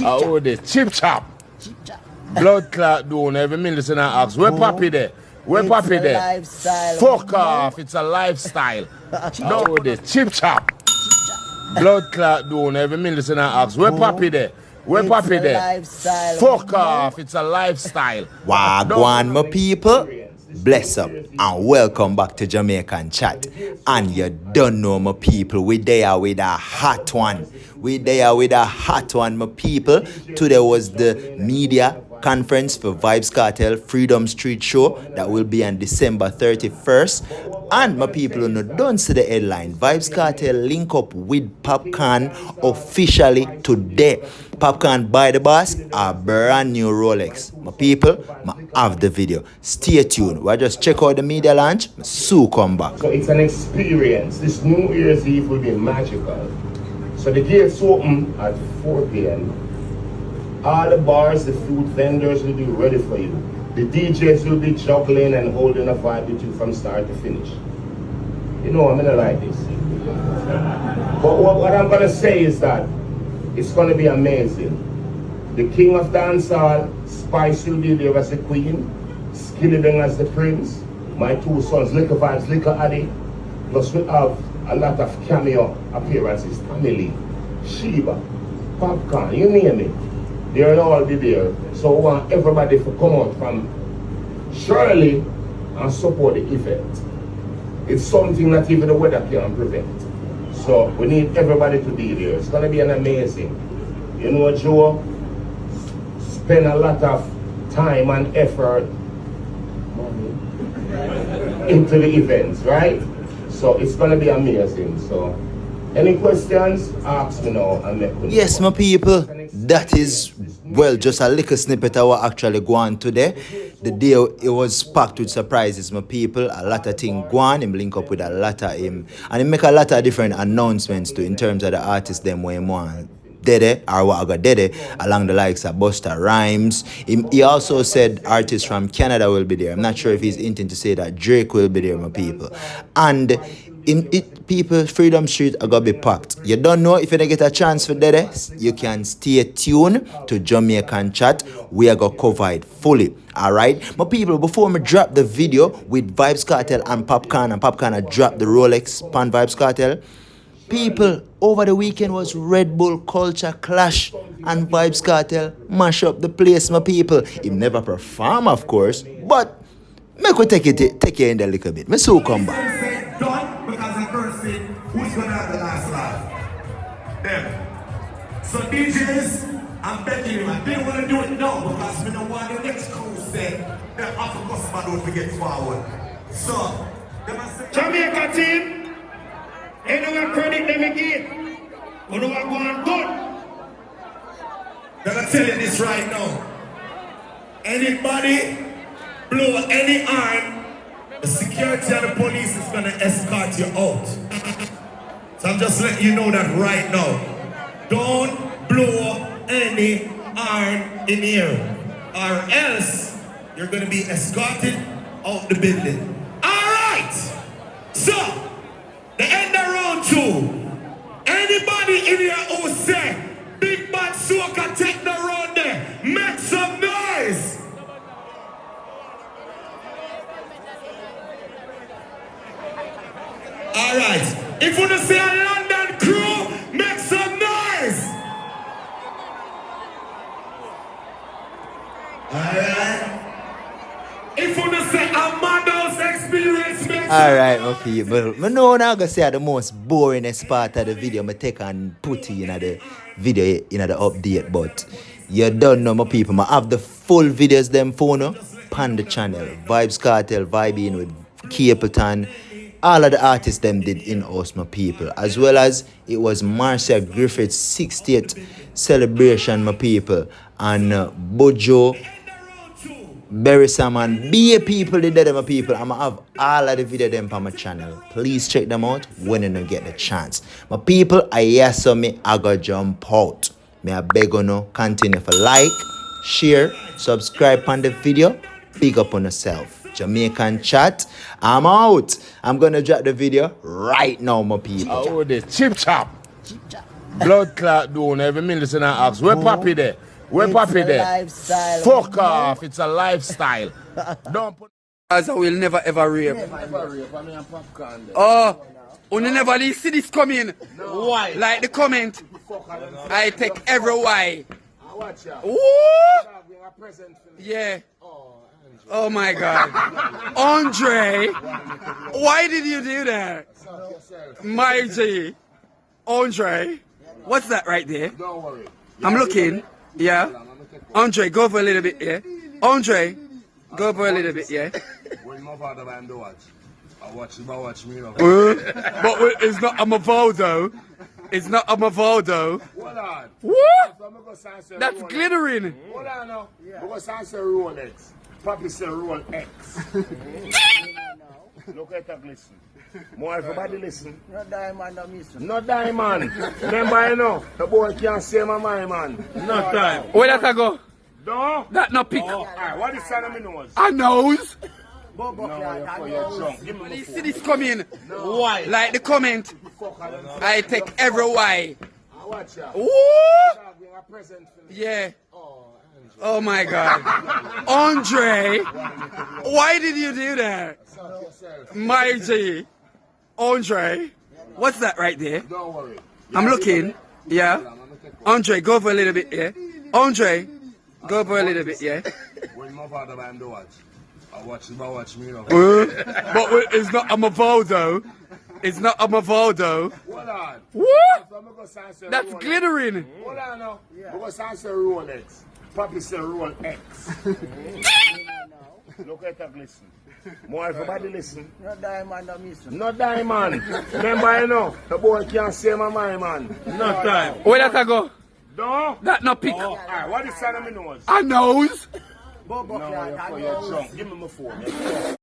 Oh, the chip chop. Blood clot doing every minute and I ask, where Papi there? Where Papi there? Lifestyle. Fuck off, it's a lifestyle. No, the chip chop. Blood clot doing every minute and I ask, where Papi there? Where Papi there? Lifestyle. Fuck off, it's a lifestyle. Wagwan, my people. Bless up and welcome back to Jamaican Chat. And you don't know, my people, we there with a hot one. We there with a hot one, my people. Today was the media conference for Vybz Kartel Freedom Street Show that will be on December 31st. And my people who don't see the headline, Vybz Kartel link up with Popcaan officially today. Popcaan buy the boss a brand new Rolex. My people, I have the video. Stay tuned. We'll just check out the media launch. Soon come back. So it's an experience. This New Year's Eve will be magical. So the gates open at 4 p.m. All the bars, the food vendors will be ready for you. The DJs will be juggling and holding a vibe with you from start to finish. You know, I'm gonna like this. But what I'm gonna say is that it's gonna be amazing. The king of dancehall, Spice will be there as the queen, Skillibeng as the prince, my two sons, Liquor Vybz, Liquor Addy, plus we have a lot of cameo appearances, Family, Sheba, Popcaan, you name it. They'll all be there. So I want everybody to come out from Shirley and support the event. It's something that even the weather can prevent. So we need everybody to be there. It's gonna be an amazing. You know, Joe, spend a lot of time and effort, money, into the events, right? So it's gonna be amazing. So any questions, ask me now and make me. Yes, my people, that is, well, just a little snippet of what actually go on today. The day it was packed with surprises, my people. A lot of things go on. Him link up with a lot of him. And he make a lot of different announcements too in terms of the artists them where he want. Dede, or what I got Dede, along the likes of Busta Rhymes. He also said artists from Canada will be there. I'm not sure if he's hinting to say that Drake will be there, my people. And people, Freedom Street are gonna be packed. You don't know if you don't get a chance for that, you can stay tuned to Jamaican Chat. We are gonna cover it fully. Alright? My people, before me drop the video with Vybz Kartel and Popcaan drop the Rolex pan Vybz Kartel, people, over the weekend was Red Bull Culture Clash and Vybz Kartel mash up the place, my people. He never perform, of course, but make we take it in a little bit. Me soon come back. Who's gonna have the last laugh? Them. So DJs, I'm begging you, I didn't want to do it now because we don't want the next crew say that half of customer don't forget forward. So, Jamaica team, anyone credit them again? You know what going good? I'm gonna tell you this right now. Anybody blow any arm, the security and the police is gonna escort you out. So I'm just letting you know that right now. Don't blow any horn in here, or else you're gonna be escorted out the building. Alright! So, the end of round 2. Anybody in here who say Big Bad Soca take the road there, make some noise! Alright. If you say a London crew, make some noise! Alright. If you say a Mado's experience, make some Alright, my people. I know I'm gonna say the most boringest part of the video I take and put in the video in the update, but you don't know, my people. I have the full videos them phone on the channel. Vybz Kartel vibing with Capleton. All of the artists them did in-house, my people. As well as it was Marcia Griffith's 60th celebration, my people. And Bojo, Berry Salmon, be people did that, my people. I'm gonna have all of the video them on my channel. Please check them out when you get the chance. My people, I hear so me, I gotta jump out. May I beg you no continue for like, share, subscribe on the video. Big up on yourself. Jamaican Chat, I'm out. I'm gonna drop the video right now, my people. Oh, the chip chop. Blood clot doing every minute in our ask. Where Papi there? Where Papi there? Lifestyle. Fuck off, it's a lifestyle. Don't put As I will never ever rape. never rape. I mean, I'm Popcaan there. Oh, only never see this coming. Why? Like the comment. I take every why. Watch out. Ooh! Yeah. Oh my God. Andre, why did you do that? My G. Andre, what's that right there? Don't worry. I'm looking. Yeah. Andre, go for a little bit, yeah. Andre, go for a little bit, yeah. When my father man do watch, I watch me. You know. But it's not a Mavaldo. It's not a Mavaldo. Hold on. What? So I'm gonna say That's Rolex. glittering. Hold on now. Because I say Rolex. Papi say Rolex. Look at that listen. More everybody listen. No diamond, no miss. No diamond. Remember you know, the boy can't say my mind, man. No time. Where that I go? No? That not pick. Alright, what is sound of me nose? A nose. No, you're drunk. Give me my You see phone. this coming. Why? Like the comment. I take every why. Watch out. Ooh! Yeah. Oh my God. Andre, why did you do that? My G. Andre, what's that right there? Don't worry. I'm looking. Yeah. Andre, go for a little bit, yeah. Andre, go for a little bit, yeah. When my father man do watch, I watch me. You know. But it's not a Mavaldo. It's not a Mavaldo. Hold on. What? So I'm gonna say That's Rolex. glittering. Hold on now. Because I say Rolex. Papi say Rolex. Look at that listen. More everybody listen. No diamond, no miss. No diamond. Remember you know, the boy can't say my mind, man. No time. Where that I go? No? That not pick. Alright, what is sound of me nose? A nose. No, you're drunk. Give me my phone.